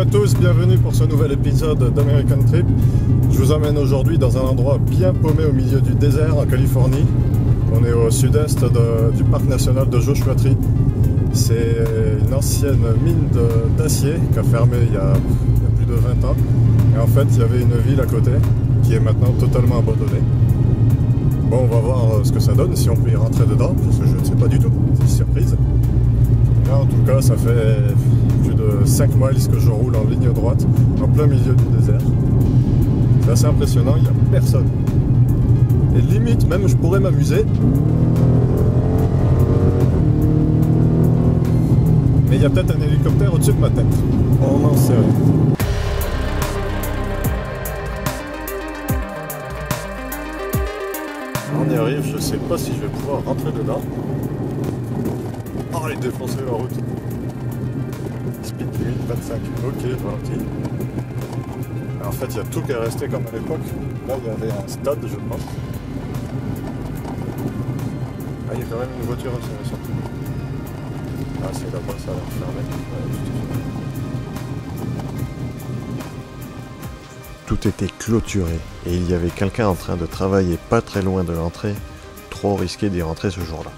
à tous, bienvenue pour ce nouvel épisode d'American Trip. Je vous emmène aujourd'hui dans un endroit bien paumé au milieu du désert en Californie. On est au sud-est du parc national de Joshua Tree. C'est une ancienne mine d'acier qui a fermé il y a plus de 20 ans. Et en fait, il y avait une ville à côté qui est maintenant totalement abandonnée. Bon, on va voir ce que ça donne, si on peut y rentrer dedans, parce que je ne sais pas du tout, c'est une surprise. Là, en tout cas, ça fait plus de 5 miles que je roule en ligne droite, en plein milieu du désert. C'est assez impressionnant, il n'y a personne. Et limite, même, je pourrais m'amuser. Mais il y a peut-être un hélicoptère au-dessus de ma tête. On n'en sait rien. On y arrive, je sais pas si je vais pouvoir rentrer dedans. Oh, elle est défoncée la route. Speed limit 25. Ok, gentil. En fait, il y a tout qui est resté comme à l'époque. Là, il y avait un stade, je pense. Ah, il y a quand même une voiture aussi sortie. Ah, c'est là-bas, ça a l'air fermé. Tout était clôturé et il y avait quelqu'un en train de travailler pas très loin de l'entrée. Trop risqué d'y rentrer ce jour-là.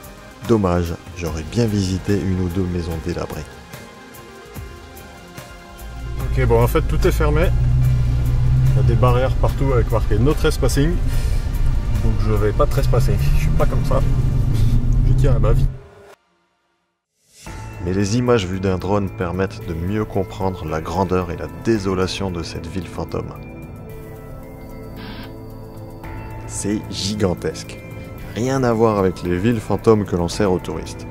Dommage, j'aurais bien visité une ou deux maisons délabrées. Ok, bon, en fait, tout est fermé. Il y a des barrières partout avec marqué no trespassing. Donc je vais pas trespasser. Je suis pas comme ça. Je tiens à ma vie. Mais les images vues d'un drone permettent de mieux comprendre la grandeur et la désolation de cette ville fantôme. C'est gigantesque. Rien à voir avec les villes fantômes que l'on sert aux touristes.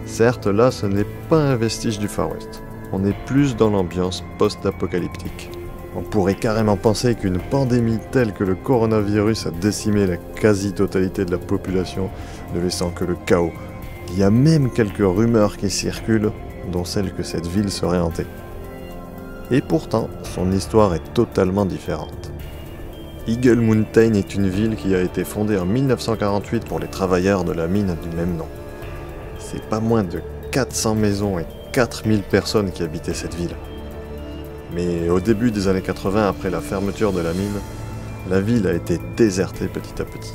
Certes, là, ce n'est pas un vestige du Far West. On est plus dans l'ambiance post-apocalyptique. On pourrait carrément penser qu'une pandémie telle que le coronavirus a décimé la quasi-totalité de la population, ne laissant que le chaos. Il y a même quelques rumeurs qui circulent, dont celle que cette ville serait hantée. Et pourtant, son histoire est totalement différente. Eagle Mountain est une ville qui a été fondée en 1948 pour les travailleurs de la mine du même nom. C'est pas moins de 400 maisons et 4000 personnes qui habitaient cette ville. Mais au début des années 80, après la fermeture de la mine, la ville a été désertée petit à petit.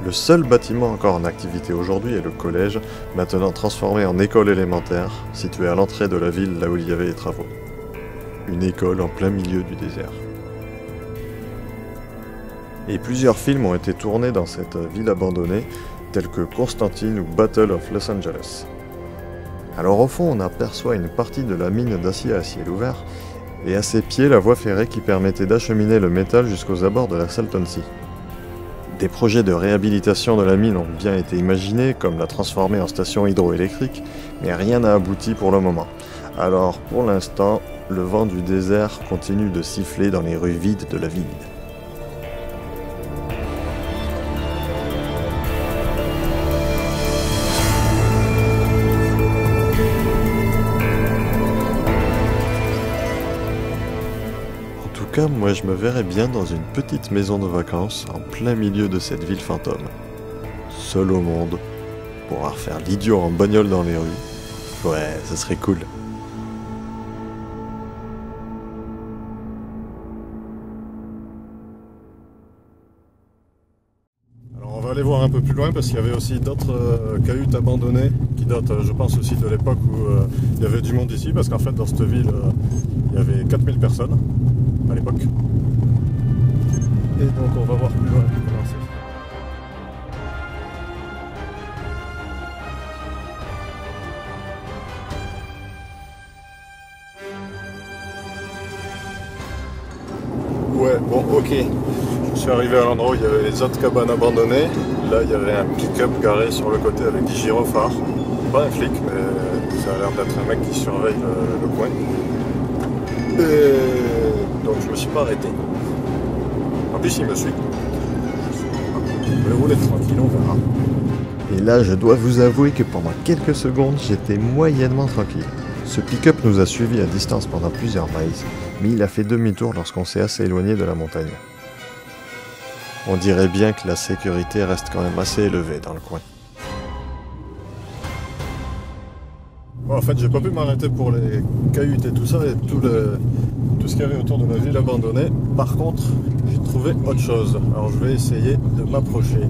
Le seul bâtiment encore en activité aujourd'hui est le collège, maintenant transformé en école élémentaire, situé à l'entrée de la ville là où il y avait les travaux. Une école en plein milieu du désert. Et plusieurs films ont été tournés dans cette ville abandonnée, tels que Constantine ou Battle of Los Angeles. Alors au fond, on aperçoit une partie de la mine d'acier à ciel ouvert, et à ses pieds la voie ferrée qui permettait d'acheminer le métal jusqu'aux abords de la Salton Sea. Des projets de réhabilitation de la mine ont bien été imaginés, comme la transformer en station hydroélectrique, mais rien n'a abouti pour le moment. Alors pour l'instant, le vent du désert continue de siffler dans les rues vides de la ville. En tout cas, moi je me verrais bien dans une petite maison de vacances en plein milieu de cette ville fantôme. Seul au monde, pouvoir faire l'idiot en bagnole dans les rues. Ouais, ça serait cool. Alors on va aller voir un peu plus loin parce qu'il y avait aussi d'autres cahutes abandonnées qui datent, je pense aussi de l'époque où il y avait du monde ici, parce qu'en fait dans cette ville il y avait 4000 personnes à l'époque. Et donc on va voir plus loin comment c'est. Ouais, bon, ok. Je suis arrivé à l'endroit où il y avait les autres cabanes abandonnées. Là, il y avait un pick-up garé sur le côté avec des gyrophares. Pas un flic, mais ça a l'air d'être un mec qui surveille le coin. Et donc, je me suis pas arrêté. En plus, il me suit. Je vais rouler tranquille, on verra. Et là, je dois vous avouer que pendant quelques secondes, j'étais moyennement tranquille. Ce pick-up nous a suivis à distance pendant plusieurs miles, mais il a fait demi-tour lorsqu'on s'est assez éloigné de la montagne. On dirait bien que la sécurité reste quand même assez élevée dans le coin. Bon, en fait, j'ai pas pu m'arrêter pour les cahutes et tout ça, et tout ce qu'il y avait autour de la ville abandonnée. Par contre, j'ai trouvé autre chose. Alors, je vais essayer de m'approcher.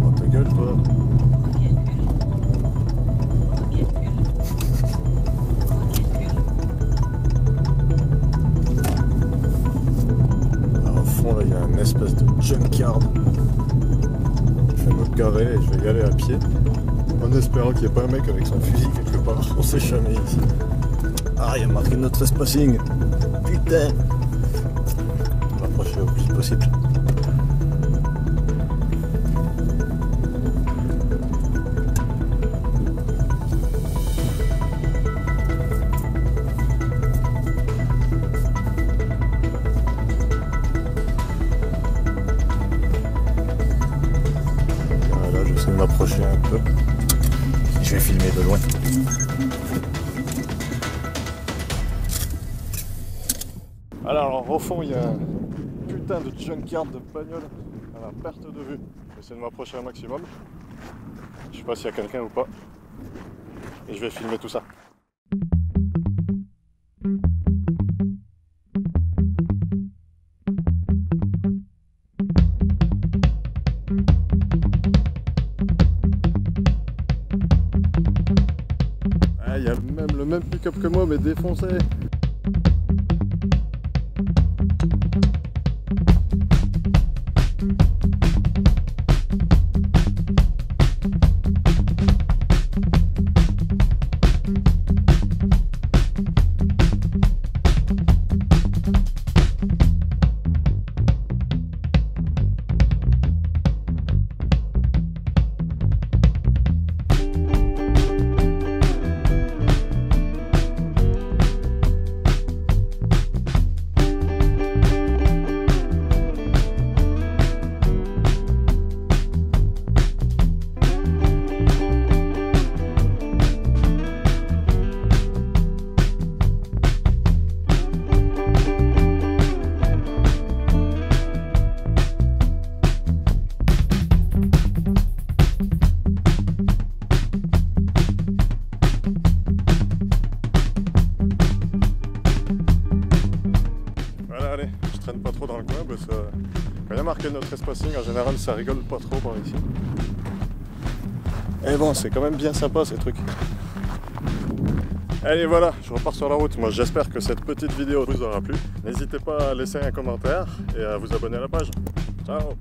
Oh, ta gueule, toi. Alors, au fond, là, il y a une espèce de junkyard. Je vais me garer et je vais y aller à pied. En espérant qu'il n'y ait pas un mec avec son fusil quelque part. On sait jamais ici. Ah, il y a marqué no trespassing. Putain. On va m'approcher au plus possible. Voilà, j'essaie de m'approcher un peu. Je vais filmer de loin. Alors au fond il y a un putain de junkyard de bagnole à la perte de vue. Je vais essayer de m'approcher un maximum. Je sais pas s'il y a quelqu'un ou pas. Et je vais filmer tout ça. Il y a le même pick-up que moi mais défoncé. Allez, je traîne pas trop dans le coin parce que quand il y a marqué no trespassing, en général ça rigole pas trop par ici. Et bon, c'est quand même bien sympa ces trucs. Allez voilà, je repars sur la route. Moi j'espère que cette petite vidéo vous aura plu. N'hésitez pas à laisser un commentaire et à vous abonner à la page. Ciao!